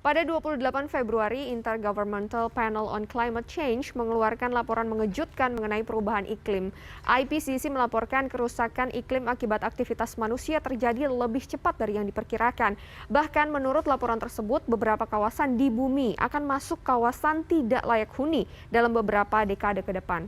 Pada 28 Februari, Intergovernmental Panel on Climate Change mengeluarkan laporan mengejutkan mengenai perubahan iklim. IPCC melaporkan kerusakan iklim akibat aktivitas manusia terjadi lebih cepat dari yang diperkirakan. Bahkan menurut laporan tersebut, beberapa kawasan di bumi akan masuk kawasan tidak layak huni dalam beberapa dekade ke depan.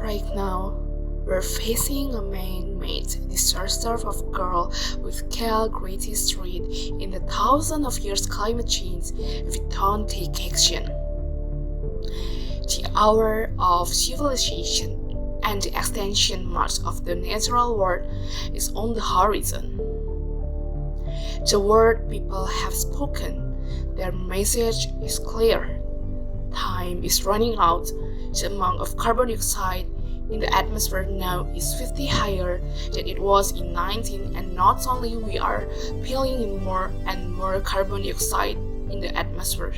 Right now, we're facing a man-made disaster of girl with Cal Great Street in the thousands of years climate change if we don't take action. The hour of civilization and the extinction march of the natural world is on the horizon. The word people have spoken, their message is clear. Time is running out. The amount of carbon dioxide in the atmosphere now is 50 higher than it was in 19, and not only we are peeling in more and more carbon dioxide in the atmosphere,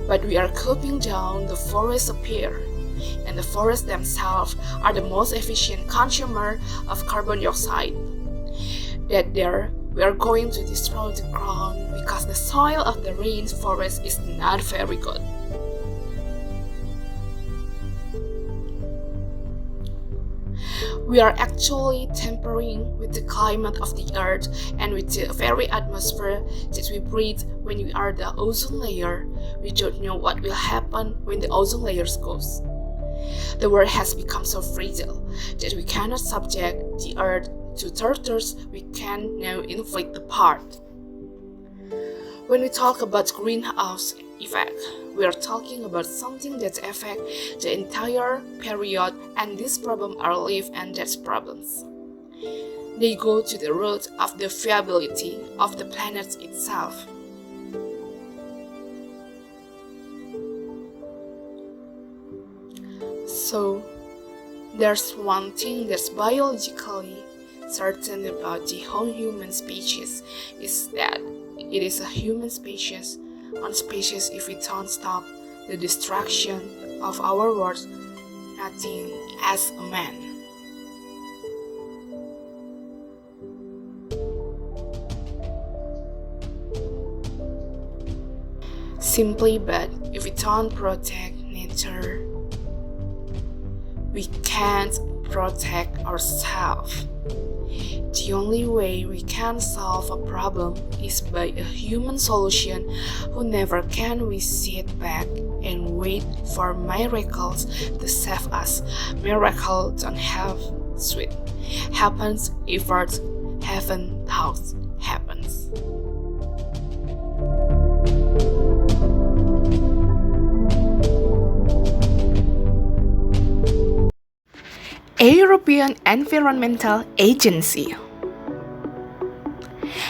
but we are cutting down the forests appear, and the forests themselves are the most efficient consumer of carbon dioxide. That there we are going to destroy the ground because the soil of the rainforest is not very good. We are actually tampering with the climate of the earth and with the very atmosphere that we breathe when we are the ozone layer. We don't know what will happen when the ozone layer goes. The world has become so fragile that we cannot subject the earth to tortures we can now inflict apart. When we talk about greenhouse effect, we are talking about something that affects the entire period, and these problems are life and death problems. They go to the root of the viability of the planet itself. So, there's one thing that's biologically certain about the whole human species is that it is a human species, one species if we don't stop the destruction of our world, nothing as a man. Simply, but if we don't protect nature, we can't protect ourselves. The only way we can solve a problem is by a human solution who never can we sit back and wait for miracles to save us. Miracles don't have sweet. Happens if earth heaven thoughts happens. European Environmental Agency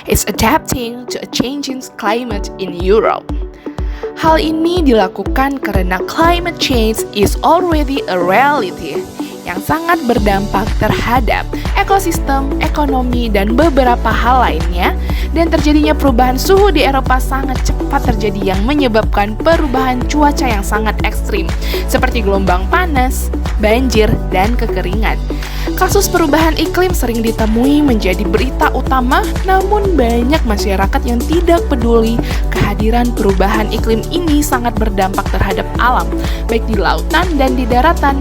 is adapting to a changing climate in Europe. Hal ini dilakukan karena climate change is already a reality yang sangat berdampak terhadap ekosistem, ekonomi, dan beberapa hal lainnya, dan terjadinya perubahan suhu di Eropa sangat cepat terjadi yang menyebabkan perubahan cuaca yang sangat ekstrim, seperti gelombang panas, banjir, dan kekeringan. Kasus perubahan iklim sering ditemui menjadi berita utama, namun banyak masyarakat yang tidak peduli kehadiran perubahan iklim ini sangat berdampak terhadap alam, baik di lautan dan di daratan.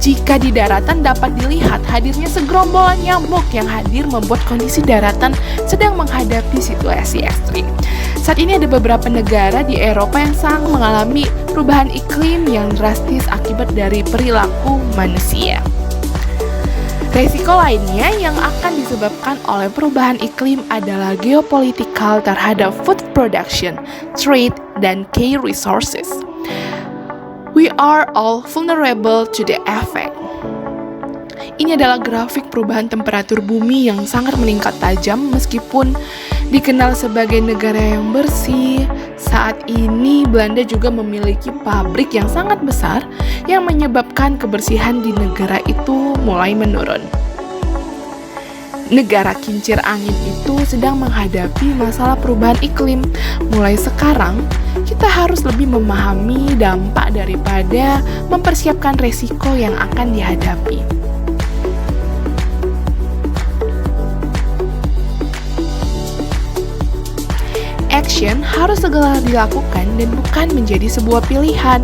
Jika di daratan dapat dilihat hadirnya segerombolan nyamuk yang hadir membuat kondisi daratan sedang menghadapi situasi ekstrim. Saat ini ada beberapa negara di Eropa yang sedang mengalami perubahan iklim yang drastis akibat dari perilaku manusia. Resiko lainnya yang akan disebabkan oleh perubahan iklim adalah geopolitikal terhadap food production, trade, dan key resources. We are all vulnerable to the effect. Ini adalah grafik perubahan temperatur bumi yang sangat meningkat tajam meskipun dikenal sebagai negara yang bersih. Saat ini Belanda juga memiliki pabrik yang sangat besar yang menyebabkan kebersihan di negara itu mulai menurun. Negara kincir angin itu sedang menghadapi masalah perubahan iklim. Mulai sekarang, kita harus lebih memahami dampak daripada mempersiapkan resiko yang akan dihadapi. Action harus segera dilakukan dan bukan menjadi sebuah pilihan.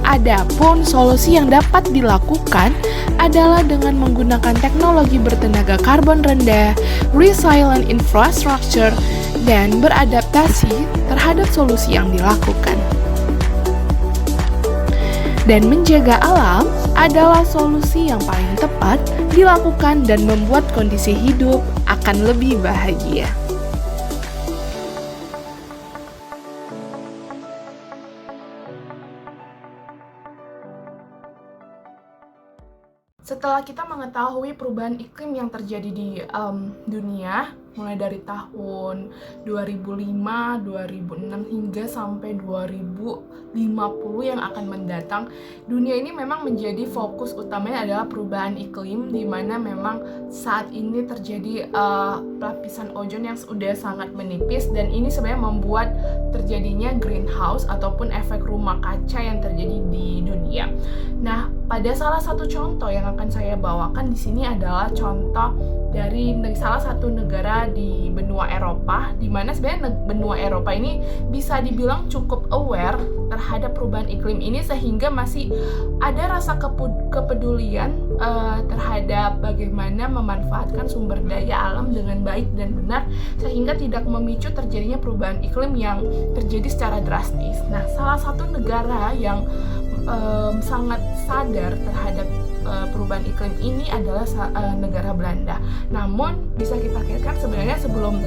Adapun solusi yang dapat dilakukan adalah dengan menggunakan teknologi bertenaga karbon rendah, resilient infrastructure, dan beradaptasi terhadap solusi yang dilakukan. Dan menjaga alam adalah solusi yang paling tepat dilakukan dan membuat kondisi hidup akan lebih bahagia. Setelah kita mengetahui perubahan iklim yang terjadi di dunia, mulai dari tahun 2005, 2006 hingga sampai 2050 yang akan mendatang, dunia ini memang menjadi fokus utamanya adalah perubahan iklim, di mana memang saat ini terjadi lapisan ozon yang sudah sangat menipis, dan ini sebenarnya membuat terjadinya greenhouse ataupun efek rumah kaca yang terjadi di dunia. Nah, pada salah satu contoh yang akan saya bawakan di sini adalah contoh dari salah satu negara di benua Eropa, di mana sebenarnya benua Eropa ini bisa dibilang cukup aware terhadap perubahan iklim ini, sehingga masih ada rasa kepedulian terhadap bagaimana memanfaatkan sumber daya alam dengan baik dan benar, sehingga tidak memicu terjadinya perubahan iklim yang terjadi secara drastis. Nah, salah satu negara yang sangat sadar terhadap perubahan iklim ini adalah negara Belanda. Namun bisa kita kaitkan sebenarnya sebelum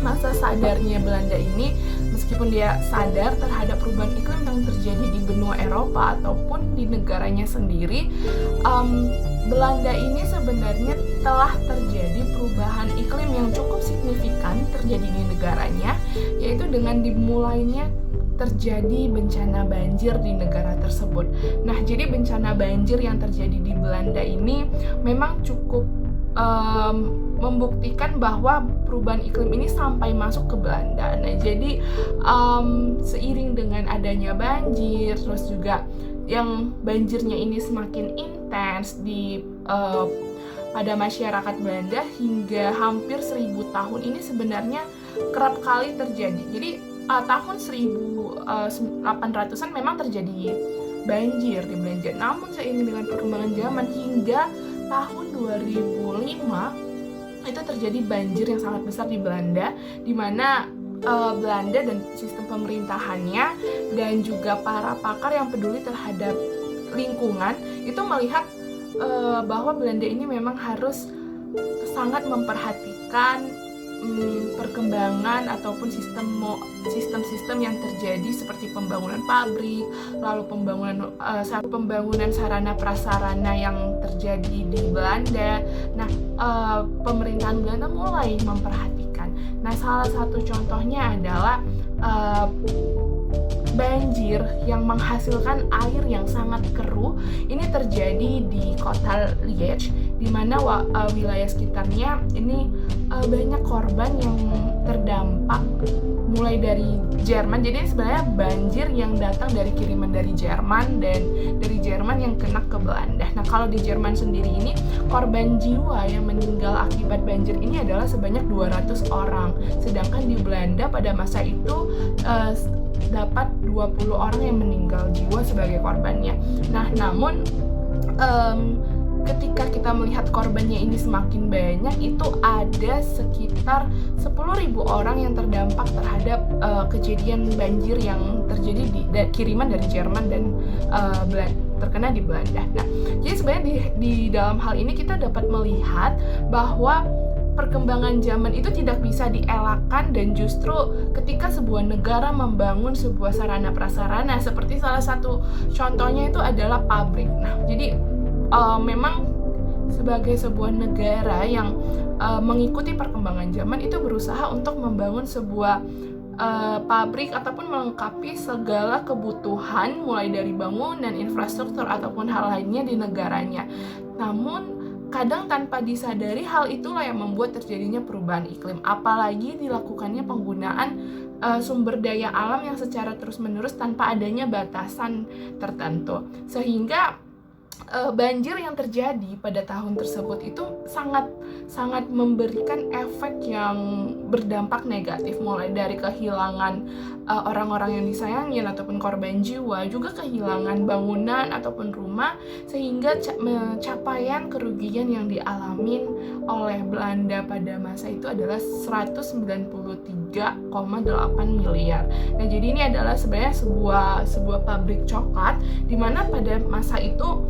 masa sadarnya Belanda ini, meskipun dia sadar terhadap perubahan iklim yang terjadi di benua Eropa ataupun di negaranya sendiri, Belanda ini sebenarnya telah terjadi perubahan iklim yang cukup signifikan terjadi di negaranya, yaitu dengan dimulainya terjadi bencana banjir di negara tersebut. Nah, jadi bencana banjir yang terjadi di Belanda ini memang cukup membuktikan bahwa perubahan iklim ini sampai masuk ke Belanda. Nah, jadi seiring dengan adanya banjir, terus juga yang banjirnya ini semakin intens pada masyarakat Belanda hingga hampir 1000 tahun ini sebenarnya kerap kali terjadi. Jadi tahun 1800-an memang terjadi banjir di Belanda. Namun seiring dengan perkembangan zaman hingga tahun 2005 itu terjadi banjir yang sangat besar di Belanda, di mana Belanda dan sistem pemerintahannya dan juga para pakar yang peduli terhadap lingkungan itu melihat bahwa Belanda ini memang harus sangat memperhatikan perkembangan ataupun sistem-sistem yang terjadi seperti pembangunan pabrik, lalu pembangunan sarana prasarana yang terjadi di Belanda. Nah, pemerintahan Belanda mulai memperhatikan. Nah, salah satu contohnya adalah banjir yang menghasilkan air yang sangat keruh. Ini terjadi di kota Liège, di mana wilayah sekitarnya ini banyak korban yang terdampak mulai dari Jerman. Jadi sebenarnya banjir yang datang dari kiriman dari Jerman dan dari Jerman yang kena ke Belanda. Nah, kalau di Jerman sendiri ini korban jiwa yang meninggal akibat banjir ini adalah sebanyak 200 orang. Sedangkan di Belanda pada masa itu dapat 20 orang yang meninggal jiwa sebagai korbannya. Nah, namun ketika kita melihat korbannya ini semakin banyak, itu ada sekitar 10.000 orang yang terdampak terhadap kejadian banjir yang terjadi di kiriman dari Jerman dan terkena di Belanda. Nah, jadi sebenarnya di dalam hal ini kita dapat melihat bahwa perkembangan zaman itu tidak bisa dielakkan, dan justru ketika sebuah negara membangun sebuah sarana prasarana seperti salah satu contohnya itu adalah pabrik. Nah, jadi memang sebagai sebuah negara yang mengikuti perkembangan zaman itu berusaha untuk membangun sebuah pabrik ataupun melengkapi segala kebutuhan mulai dari bangunan, infrastruktur ataupun hal lainnya di negaranya. Namun kadang tanpa disadari hal itulah yang membuat terjadinya perubahan iklim, apalagi dilakukannya penggunaan sumber daya alam yang secara terus-menerus tanpa adanya batasan tertentu, sehingga banjir yang terjadi pada tahun tersebut itu sangat memberikan efek yang berdampak negatif, mulai dari kehilangan orang-orang yang disayangin ataupun korban jiwa, juga kehilangan bangunan ataupun rumah, sehingga capaian kerugian yang dialamin oleh Belanda pada masa itu adalah 193,8 miliar. Nah, jadi ini adalah sebenarnya sebuah pabrik coklat di mana pada masa itu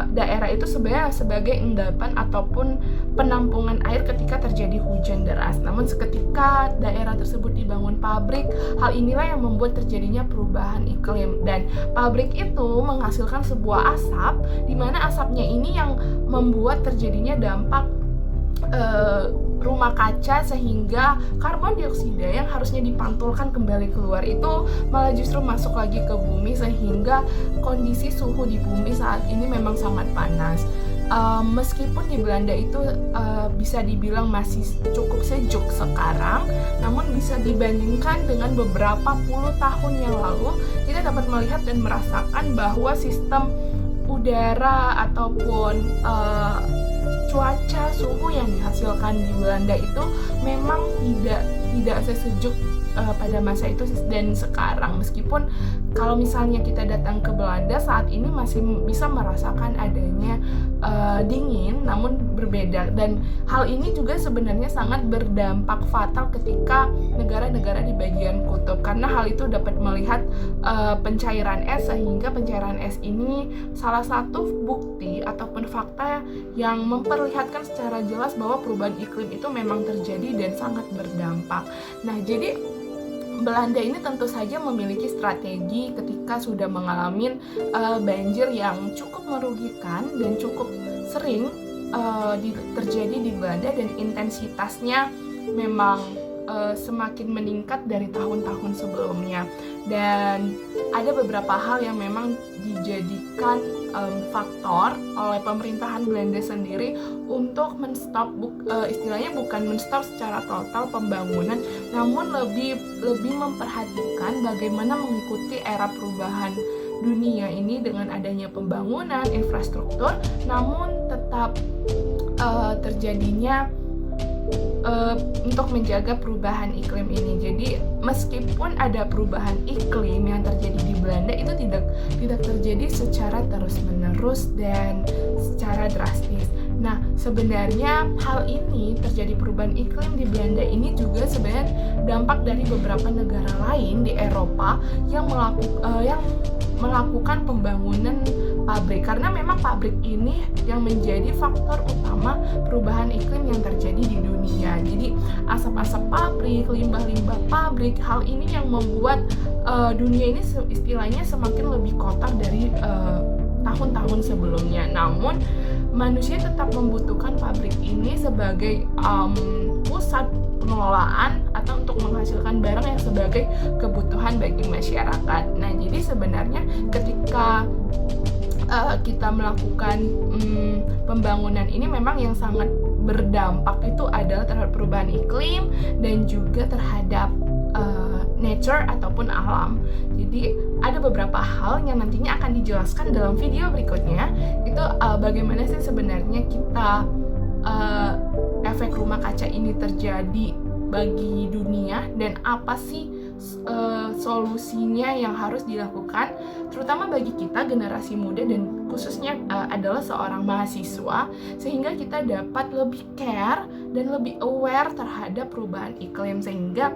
daerah itu sebenarnya sebagai endapan ataupun penampungan air ketika terjadi hujan deras. Namun seketika daerah tersebut dibangun pabrik, hal inilah yang membuat terjadinya perubahan iklim, dan pabrik itu menghasilkan sebuah asap, di mana asapnya ini yang membuat terjadinya dampak rumah kaca, sehingga karbon dioksida yang harusnya dipantulkan kembali keluar itu malah justru masuk lagi ke bumi, sehingga kondisi suhu di bumi saat ini memang sangat panas. Meskipun di Belanda itu bisa dibilang masih cukup sejuk sekarang, namun bisa dibandingkan dengan beberapa puluh tahun yang lalu, kita dapat melihat dan merasakan bahwa sistem udara ataupun cuaca suhu yang dihasilkan di Belanda itu memang tidak sesejuk pada masa itu dan sekarang. Meskipun kalau misalnya kita datang ke Belanda saat ini masih bisa merasakan adanya dingin, namun berbeda, dan hal ini juga sebenarnya sangat berdampak fatal ketika negara-negara di bagian kutub, karena hal itu dapat melihat pencairan es, sehingga pencairan es ini salah satu bukti ataupun fakta yang memperlihatkan secara jelas bahwa perubahan iklim itu memang terjadi dan sangat berdampak. Nah, jadi Belanda ini tentu saja memiliki strategi ketika sudah mengalami banjir yang cukup merugikan dan cukup sering terjadi di Belanda, dan intensitasnya memang semakin meningkat dari tahun-tahun sebelumnya. Dan ada beberapa hal yang memang dijadikan faktor oleh pemerintahan Belanda sendiri untuk menstop, istilahnya bukan menstop secara total pembangunan, namun lebih memperhatikan bagaimana mengikuti era perubahan dunia ini dengan adanya pembangunan infrastruktur, namun tetap terjadinya untuk menjaga perubahan iklim ini. Jadi meskipun ada perubahan iklim yang terjadi di Belanda, itu tidak terjadi secara terus-menerus dan secara drastis. Nah, sebenarnya hal ini terjadi perubahan iklim di Belanda ini juga sebenarnya dampak dari beberapa negara lain di Eropa yang melakukan pembangunan pabrik, karena memang pabrik ini yang menjadi faktor utama perubahan iklim yang terjadi di dunia. Jadi asap-asap pabrik, limbah-limbah pabrik, hal ini yang membuat dunia ini istilahnya semakin lebih kotor dari tahun-tahun sebelumnya. Namun manusia tetap membutuhkan pabrik ini sebagai pusat pengelolaan atau untuk menghasilkan barang yang sebagai kebutuhan bagi masyarakat. Nah, jadi sebenarnya ketika kita melakukan pembangunan ini, memang yang sangat berdampak itu adalah terhadap perubahan iklim dan juga terhadap nature ataupun alam. Jadi ada beberapa hal yang nantinya akan dijelaskan dalam video berikutnya, itu bagaimana sih sebenarnya kita efek rumah kaca ini terjadi bagi dunia, dan apa sih solusinya yang harus dilakukan, terutama bagi kita generasi muda dan khususnya adalah seorang mahasiswa, sehingga kita dapat lebih care dan lebih aware terhadap perubahan iklim, sehingga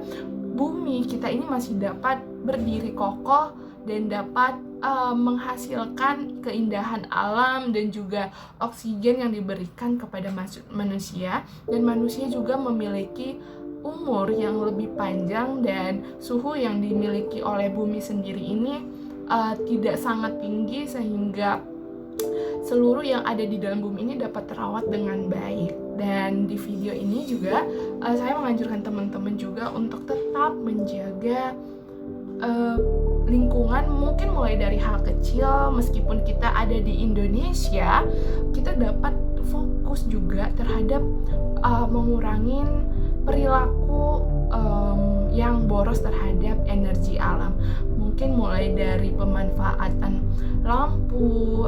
bumi kita ini masih dapat berdiri kokoh dan dapat menghasilkan keindahan alam dan juga oksigen yang diberikan kepada manusia, dan manusia juga memiliki umur yang lebih panjang, dan suhu yang dimiliki oleh bumi sendiri ini tidak sangat tinggi, sehingga seluruh yang ada di dalam bumi ini dapat terawat dengan baik. Dan di video ini juga saya menganjurkan teman-teman juga untuk tetap menjaga lingkungan, mungkin mulai dari hal kecil. Meskipun kita ada di Indonesia, kita dapat fokus juga terhadap mengurangi perilaku yang boros terhadap energi alam. Mungkin mulai dari pemanfaatan lampu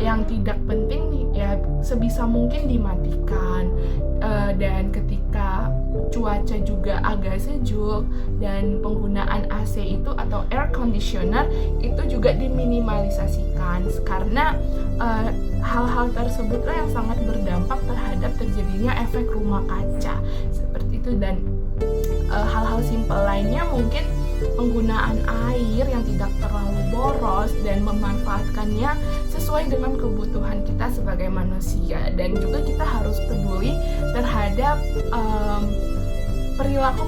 yang tidak penting ya sebisa mungkin dimatikan, dan ketika cuaca juga agak sejuk dan penggunaan AC itu atau air conditioner itu juga diminimalisasikan, karena hal-hal tersebutlah yang sangat berdampak terhadap terjadinya efek rumah kaca seperti itu. Dan hal-hal simpel lainnya mungkin penggunaan air yang tidak terlalu boros dan memanfaatkannya sesuai dengan kebutuhan kita sebagai manusia. Dan juga kita harus peduli terhadap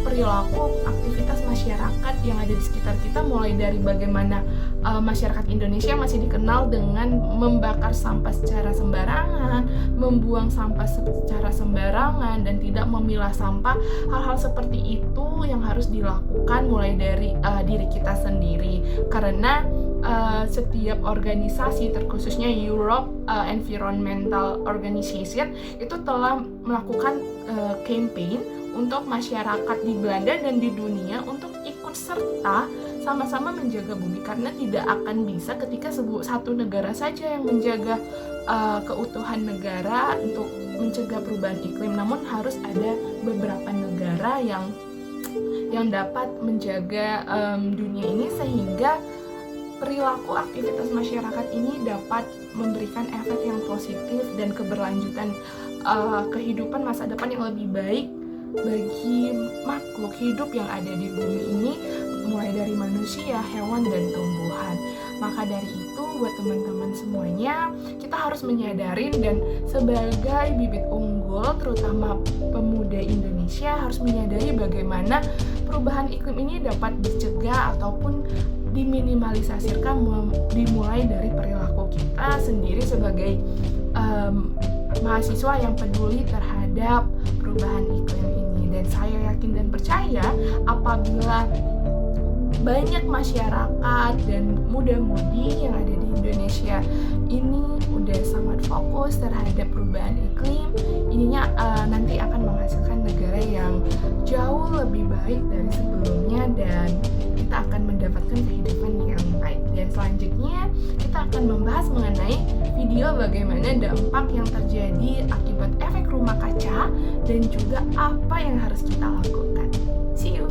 perilaku aktivitas masyarakat yang ada di sekitar kita, mulai dari bagaimana masyarakat Indonesia masih dikenal dengan membakar sampah secara sembarangan, membuang sampah secara sembarangan, dan tidak memilah sampah. Hal-hal seperti itu yang harus dilakukan mulai dari diri kita sendiri, karena setiap organisasi, terkhususnya Europe Environmental Organization, itu telah melakukan campaign untuk masyarakat di Belanda dan di dunia untuk ikut serta sama-sama menjaga bumi, karena tidak akan bisa ketika satu negara saja yang menjaga keutuhan negara untuk mencegah perubahan iklim, namun harus ada beberapa negara yang dapat menjaga dunia ini, sehingga perilaku aktivitas masyarakat ini dapat memberikan efek yang positif dan keberlanjutan kehidupan masa depan yang lebih baik bagi makhluk hidup yang ada di bumi ini, mulai dari manusia, hewan, dan tumbuhan. Maka dari itu, buat teman-teman semuanya, kita harus menyadari, dan sebagai bibit unggul, terutama pemuda Indonesia, harus menyadari bagaimana perubahan iklim ini dapat dicegah ataupun diminimalisasikan, dimulai dari perilaku kita sendiri sebagai mahasiswa yang peduli terhadap perubahan iklim ini. Dan saya yakin dan percaya apabila banyak masyarakat dan muda-mudi yang ada di Indonesia ini udah sangat fokus terhadap perubahan iklim, ininya nanti akan menghasilkan negara yang jauh lebih baik dari sebelumnya, dan kita akan mendapatkan kehidupan yang baik. Dan selanjutnya kita akan membahas mengenai video bagaimana dampak yang terjadi akibat efek rumah kaca dan juga apa yang harus kita lakukan. See you!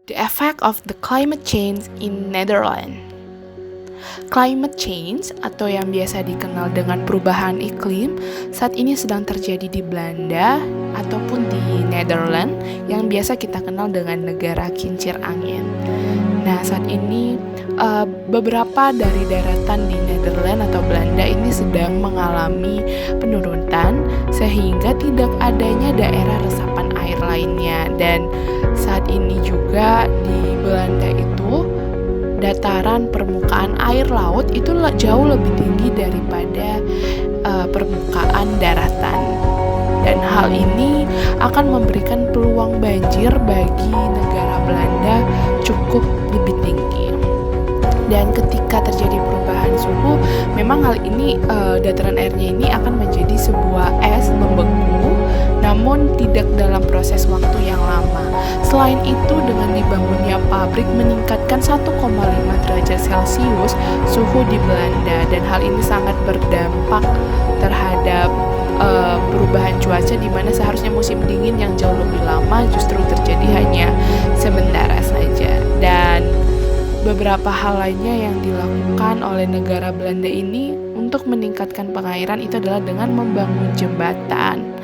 The effect of the climate change in Netherlands. Climate change atau yang biasa dikenal dengan perubahan iklim saat ini sedang terjadi di Belanda ataupun di Netherlands yang biasa kita kenal dengan negara kincir angin. Nah, saat ini beberapa dari daratan di Netherlands atau Belanda ini sedang mengalami penurunan sehingga tidak adanya daerah resapan air lainnya. Dan saat ini juga di Belanda itu dataran permukaan air laut itu jauh lebih tinggi daripada permukaan daratan. Dan hal ini akan memberikan peluang banjir bagi negara Belanda cukup lebih tinggi. Dan ketika terjadi perubahan suhu, memang hal ini dataran airnya ini akan menjadi sebuah es membeku, namun tidak dalam proses waktu yang lama. Selain itu, dengan dibangunnya pabrik meningkatkan 1,5 derajat Celcius suhu di Belanda, dan hal ini sangat berdampak terhadap perubahan cuaca, di mana seharusnya musim dingin yang jauh lebih lama justru terjadi hanya sementara saja. Dan beberapa hal lainnya yang dilakukan oleh negara Belanda ini untuk meningkatkan pengairan itu adalah dengan membangun jembatan.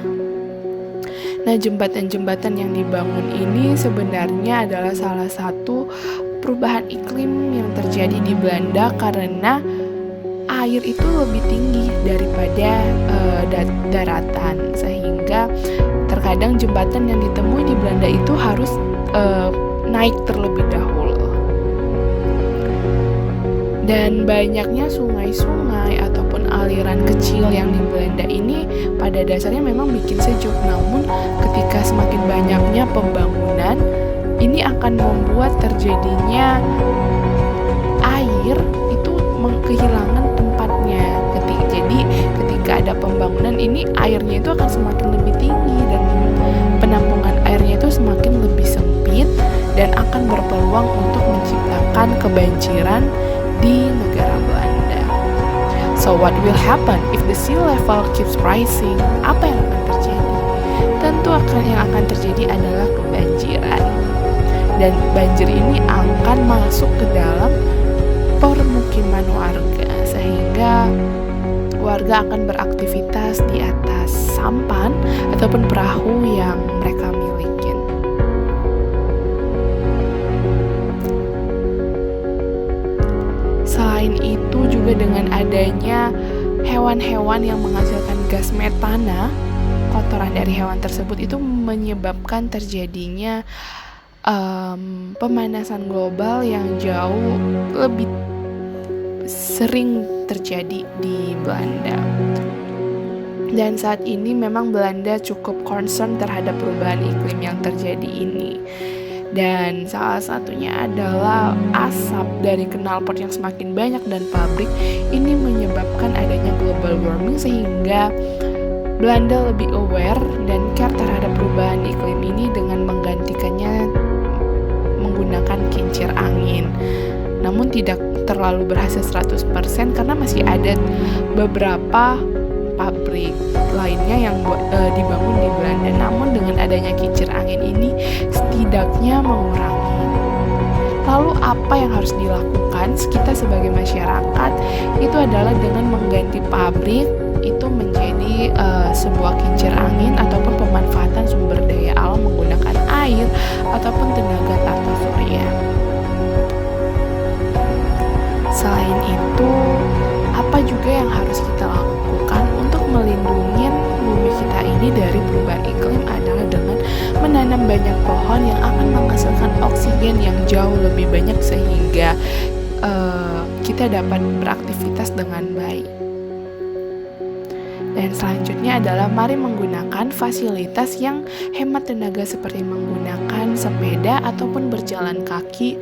Nah, jembatan-jembatan yang dibangun ini sebenarnya adalah salah satu perubahan iklim yang terjadi di Belanda, karena air itu lebih tinggi daripada daratan, sehingga terkadang jembatan yang ditemui di Belanda itu harus naik terlebih dahulu. Dan banyaknya sungai-sungai ataupun aliran kecil yang di Belanda ini pada dasarnya memang bikin sejuk. Namun ketika semakin banyaknya pembangunan, ini akan membuat terjadinya air itu kehilangan tempatnya. Jadi ketika ada pembangunan ini, airnya itu akan semakin lebih tinggi dan penampungan airnya itu semakin lebih sempit dan akan berpeluang untuk menciptakan kebanjiran di negara Belanda. So what will happen if the sea level keeps rising? Apa yang akan terjadi? Tentu yang akan terjadi adalah kebanjiran. Dan banjir ini akan masuk ke dalam permukiman warga, sehingga warga akan beraktivitas di atas sampan ataupun perahu yang mereka miliki. Selain itu juga dengan adanya hewan-hewan yang menghasilkan gas metana, kotoran dari hewan tersebut itu menyebabkan terjadinya pemanasan global yang jauh lebih sering terjadi di Belanda. Dan saat ini memang Belanda cukup concern terhadap perubahan iklim yang terjadi ini. Dan salah satunya adalah asap dari knalpot yang semakin banyak dan pabrik ini menyebabkan adanya global warming, sehingga Belanda lebih aware dan care terhadap perubahan iklim ini dengan menggantikannya menggunakan kincir angin. Namun tidak terlalu berhasil 100% karena masih ada beberapa pabrik lainnya yang dibangun di Belanda. Namun dengan adanya kincir angin ini setidaknya mengurangi. Lalu apa yang harus dilakukan kita sebagai masyarakat? Itu adalah dengan mengganti pabrik itu menjadi sebuah kincir angin ataupun pemanfaatan sumber daya alam menggunakan air ataupun tenaga tata surya. Selain itu, apa juga yang harus kita lakukan untuk melindungi bumi kita ini dari perubahan iklim adalah dengan menanam banyak pohon yang akan menghasilkan oksigen yang jauh lebih banyak sehingga kita dapat beraktivitas dengan baik. Dan selanjutnya adalah mari menggunakan fasilitas yang hemat tenaga seperti menggunakan sepeda ataupun berjalan kaki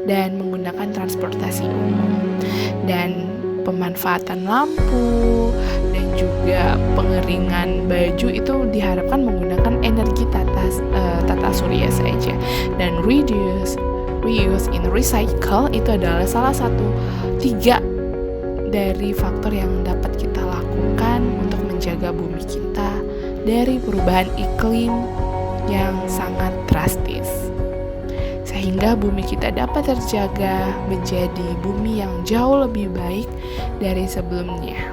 dan menggunakan transportasi umum. Dan pemanfaatan lampu dan juga pengeringan baju itu diharapkan menggunakan energi tata surya saja. Dan reuse, and recycle itu adalah salah satu 3 dari faktor yang dapat kita lakukan untuk menjaga bumi kita dari perubahan iklim yang sangat drastis, sehingga bumi kita dapat terjaga menjadi bumi yang jauh lebih baik dari sebelumnya.